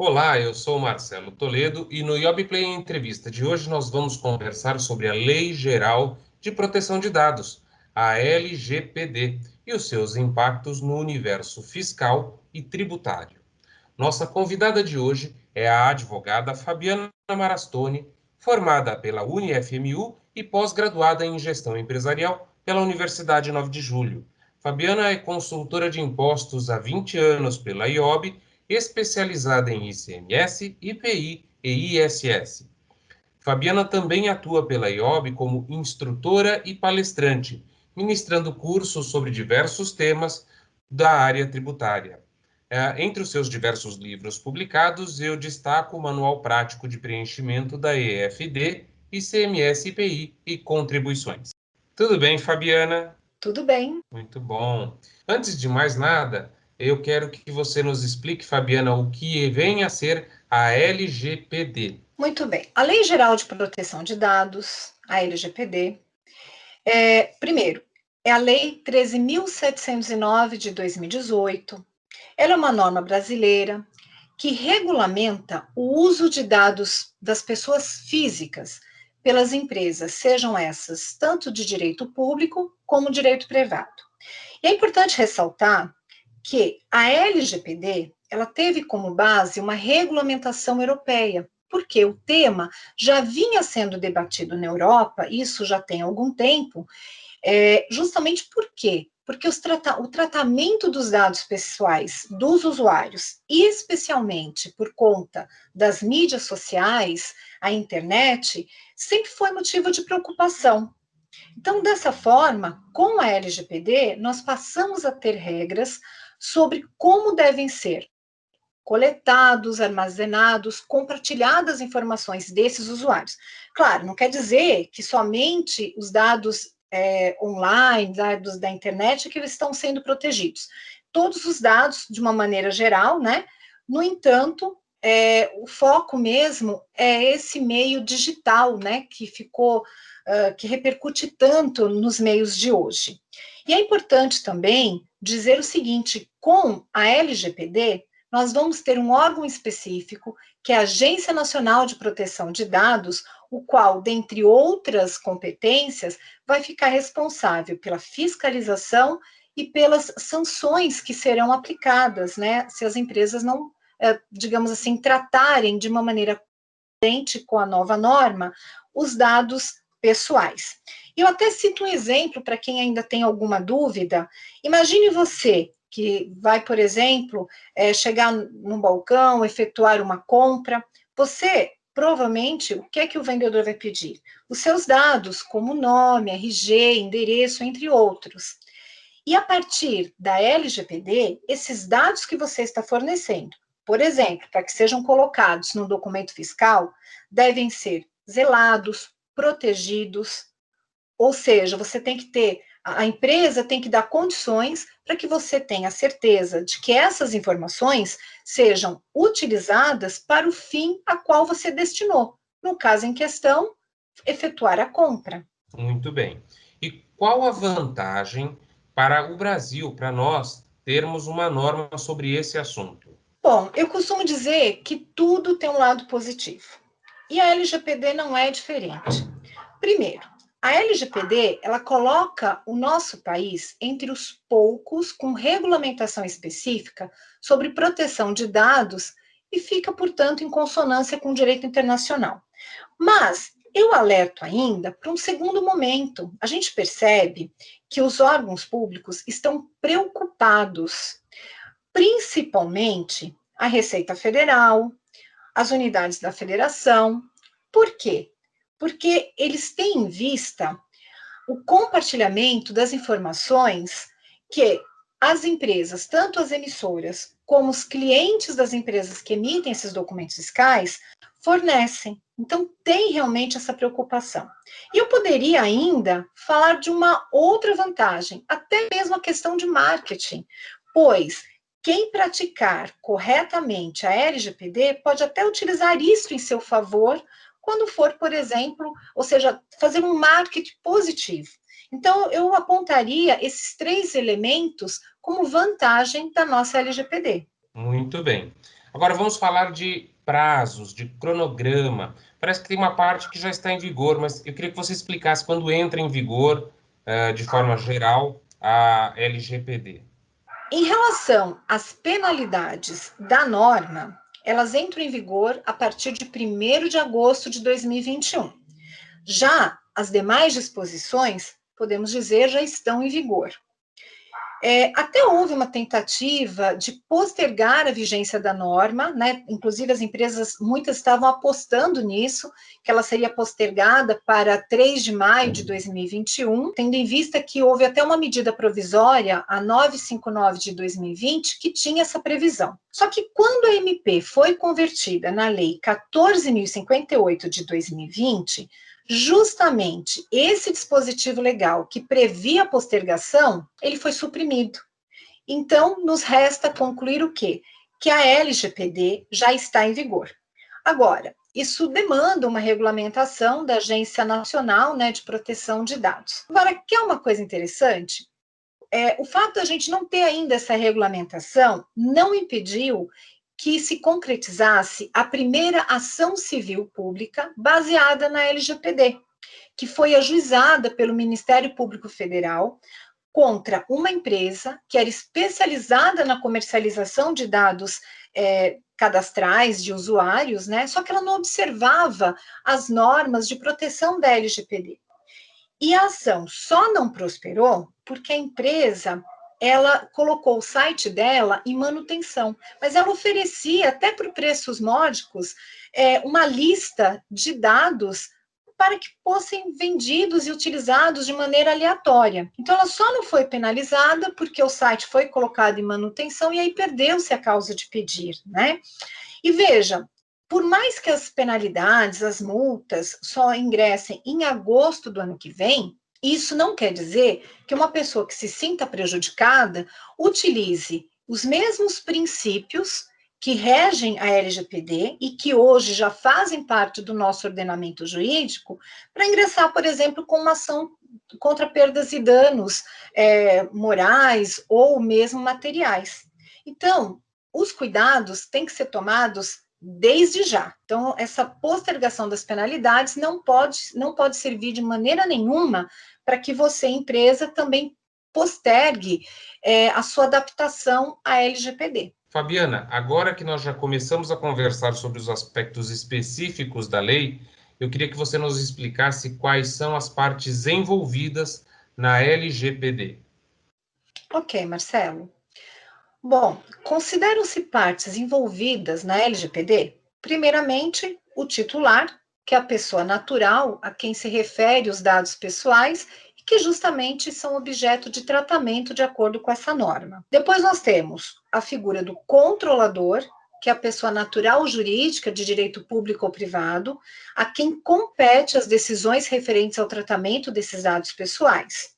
Olá, eu sou o Marcelo Toledo e no IOB Play Entrevista de hoje nós vamos conversar sobre a Lei Geral de Proteção de Dados, a LGPD, e os seus impactos no universo fiscal e tributário. Nossa convidada de hoje é a advogada Fabiana Marastoni, formada pela UniFMU e pós-graduada em Gestão Empresarial pela Universidade 9 de Julho. Fabiana é consultora de impostos há 20 anos pela IOB, especializada em ICMS, IPI e ISS. Fabiana também atua pela IOB como instrutora e palestrante, ministrando cursos sobre diversos temas da área tributária. Entre os seus diversos livros publicados, eu destaco o Manual Prático de Preenchimento da EFD, ICMS, IPI e Contribuições. Tudo bem, Fabiana? Tudo bem. Muito bom. Antes de mais nada, eu quero que você nos explique, Fabiana, o que vem a ser a LGPD. Muito bem. A Lei Geral de Proteção de Dados, a LGPD, primeiro, é a Lei 13.709 de 2018. Ela é uma norma brasileira que regulamenta o uso de dados das pessoas físicas pelas empresas, sejam essas tanto de direito público como direito privado. E é importante ressaltar que a LGPD, ela teve como base uma regulamentação europeia, porque o tema já vinha sendo debatido na Europa, isso já tem algum tempo, justamente por quê? Porque o tratamento dos dados pessoais dos usuários, e especialmente por conta das mídias sociais, a internet, sempre foi motivo de preocupação. Então, dessa forma, com a LGPD, nós passamos a ter regras sobre como devem ser coletados, armazenados, compartilhadas informações desses usuários. Claro, não quer dizer que somente os dados online, dados da internet, que estão sendo protegidos. Todos os dados, de uma maneira geral, né? No entanto, o foco mesmo é esse meio digital, né? Que ficou, que repercute tanto nos meios de hoje. E é importante também dizer o seguinte: com a LGPD, nós vamos ter um órgão específico, que é a Agência Nacional de Proteção de Dados, o qual, dentre outras competências, vai ficar responsável pela fiscalização e pelas sanções que serão aplicadas, né, se as empresas não, digamos assim, tratarem de uma maneira coerente com a nova norma os dados pessoais. Eu até cito um exemplo para quem ainda tem alguma dúvida. Imagine você que vai, por exemplo, chegar num balcão, efetuar uma compra. Você, provavelmente, o que é que o vendedor vai pedir? Os seus dados, como nome, RG, endereço, entre outros. E a partir da LGPD, esses dados que você está fornecendo, por exemplo, para que sejam colocados no documento fiscal, devem ser zelados, protegidos, ou seja, você tem que ter, a empresa tem que dar condições para que você tenha certeza de que essas informações sejam utilizadas para o fim a qual você destinou. No caso em questão, efetuar a compra. Muito bem. E qual a vantagem para o Brasil, para nós, termos uma norma sobre esse assunto? Bom, eu costumo dizer que tudo tem um lado positivo. E a LGPD não é diferente. Primeiro, a LGPD, ela coloca o nosso país entre os poucos com regulamentação específica sobre proteção de dados e fica, portanto, em consonância com o direito internacional. Mas eu alerto ainda para um segundo momento. A gente percebe que os órgãos públicos estão preocupados, principalmente a Receita Federal, as unidades da federação. Por quê? Porque eles têm em vista o compartilhamento das informações que as empresas, tanto as emissoras como os clientes das empresas que emitem esses documentos fiscais, fornecem. Então, tem realmente essa preocupação. E eu poderia ainda falar de uma outra vantagem, até mesmo a questão de marketing, pois quem praticar corretamente a LGPD pode até utilizar isso em seu favor quando for, por exemplo, ou seja, fazer um marketing positivo. Então, eu apontaria esses 3 elementos como vantagem da nossa LGPD. Muito bem. Agora vamos falar de prazos, de cronograma. Parece que tem uma parte que já está em vigor, mas eu queria que você explicasse quando entra em vigor, de forma geral, a LGPD. Em relação às penalidades da norma, elas entram em vigor a partir de 1º de agosto de 2021. Já as demais disposições, podemos dizer, já estão em vigor. Até houve uma tentativa de postergar a vigência da norma, né? Inclusive as empresas, muitas estavam apostando nisso, que ela seria postergada para 3 de maio de 2021, tendo em vista que houve até uma medida provisória, a 959 de 2020, que tinha essa previsão. Só que quando a MP foi convertida na Lei 14.058 de 2020, justamente esse dispositivo legal que previa a postergação, ele foi suprimido. Então, nos resta concluir o quê? Que a LGPD já está em vigor. Agora, isso demanda uma regulamentação da Agência Nacional, né, de Proteção de Dados. Agora, quer uma coisa interessante? O fato de a gente não ter ainda essa regulamentação não impediu que se concretizasse a primeira ação civil pública baseada na LGPD, que foi ajuizada pelo Ministério Público Federal contra uma empresa que era especializada na comercialização de dados cadastrais de usuários, né? Só que ela não observava as normas de proteção da LGPD. E a ação só não prosperou porque a empresa ela colocou o site dela em manutenção, mas ela oferecia, até por preços módicos, uma lista de dados para que fossem vendidos e utilizados de maneira aleatória. Então, ela só não foi penalizada porque o site foi colocado em manutenção e aí perdeu-se a causa de pedir, né? E veja, por mais que as penalidades, as multas, só ingressem em agosto do ano que vem, isso não quer dizer que uma pessoa que se sinta prejudicada utilize os mesmos princípios que regem a LGPD e que hoje já fazem parte do nosso ordenamento jurídico para ingressar, por exemplo, com uma ação contra perdas e danos morais ou mesmo materiais. Então, os cuidados têm que ser tomados desde já. Então, essa postergação das penalidades não pode servir de maneira nenhuma para que você, empresa, também postergue a sua adaptação à LGPD. Fabiana, agora que nós já começamos a conversar sobre os aspectos específicos da lei, eu queria que você nos explicasse quais são as partes envolvidas na LGPD. Ok, Marcelo. Bom, consideram-se partes envolvidas na LGPD, primeiramente, o titular, que é a pessoa natural a quem se refere os dados pessoais e que justamente são objeto de tratamento de acordo com essa norma. Depois nós temos a figura do controlador, que é a pessoa natural ou jurídica de direito público ou privado, a quem compete as decisões referentes ao tratamento desses dados pessoais.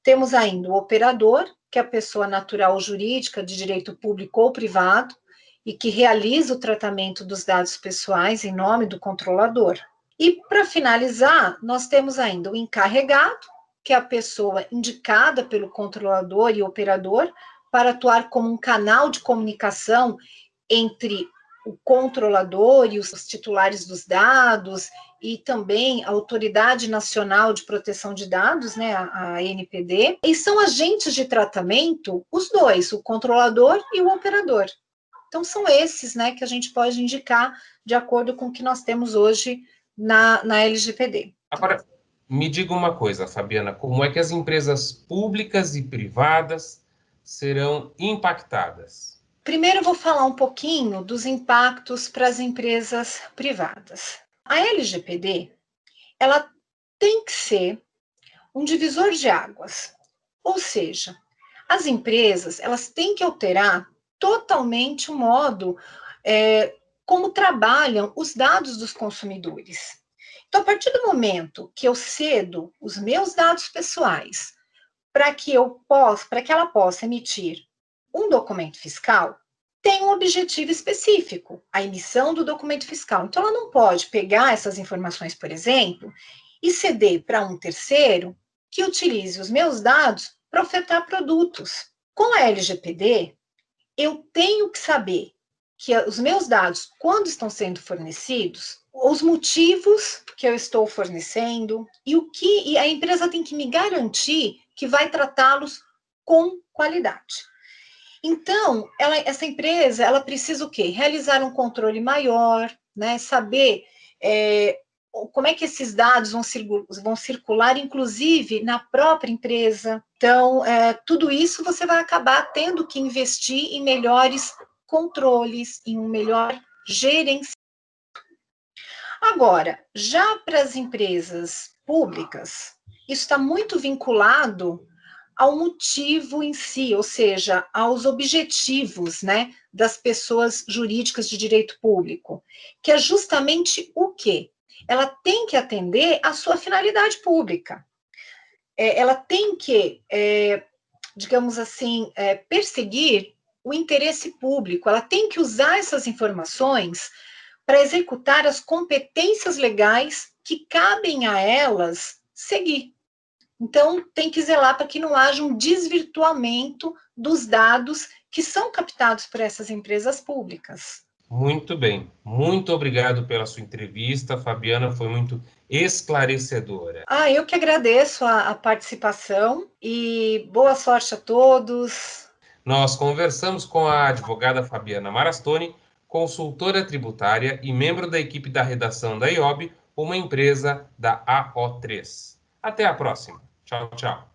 Temos ainda o operador, que é a pessoa natural ou jurídica de direito público ou privado e que realiza o tratamento dos dados pessoais em nome do controlador. E, para finalizar, nós temos ainda o encarregado, que é a pessoa indicada pelo controlador e operador para atuar como um canal de comunicação entre o controlador e os titulares dos dados e também a Autoridade Nacional de Proteção de Dados, né, a ANPD, e são agentes de tratamento, os dois, o controlador e o operador. Então, são esses, né, que a gente pode indicar de acordo com o que nós temos hoje na LGPD. Agora, me diga uma coisa, Fabiana, como é que as empresas públicas e privadas serão impactadas? Primeiro, eu vou falar um pouquinho dos impactos para as empresas privadas. A LGPD, ela tem que ser um divisor de águas, ou seja, as empresas elas têm que alterar totalmente o modo como trabalham os dados dos consumidores. Então, a partir do momento que eu cedo os meus dados pessoais para que ela possa emitir um documento fiscal, tem um objetivo específico, a emissão do documento fiscal. Então, ela não pode pegar essas informações, por exemplo, e ceder para um terceiro que utilize os meus dados para ofertar produtos. Com a LGPD, eu tenho que saber que os meus dados, quando estão sendo fornecidos, os motivos que eu estou fornecendo e a empresa tem que me garantir que vai tratá-los com qualidade. Então, essa empresa, ela precisa o quê? Realizar um controle maior, né? Saber como é que esses dados vão circular, inclusive na própria empresa. Então, tudo isso você vai acabar tendo que investir em melhores controles, em um melhor gerenciamento. Agora, já para as empresas públicas, isso está muito vinculado ao motivo em si, ou seja, aos objetivos, né, das pessoas jurídicas de direito público, que é justamente o quê? Ela tem que atender à sua finalidade pública. Ela tem que, digamos assim, perseguir o interesse público, ela tem que usar essas informações para executar as competências legais que cabem a elas seguir. Então, tem que zelar para que não haja um desvirtuamento dos dados que são captados por essas empresas públicas. Muito bem. Muito obrigado pela sua entrevista, Fabiana. Foi muito esclarecedora. Eu que agradeço a participação e boa sorte a todos. Nós conversamos com a advogada Fabiana Marastoni, consultora tributária e membro da equipe da redação da IOB, uma empresa da AO3. Até a próxima. Tchau, tchau.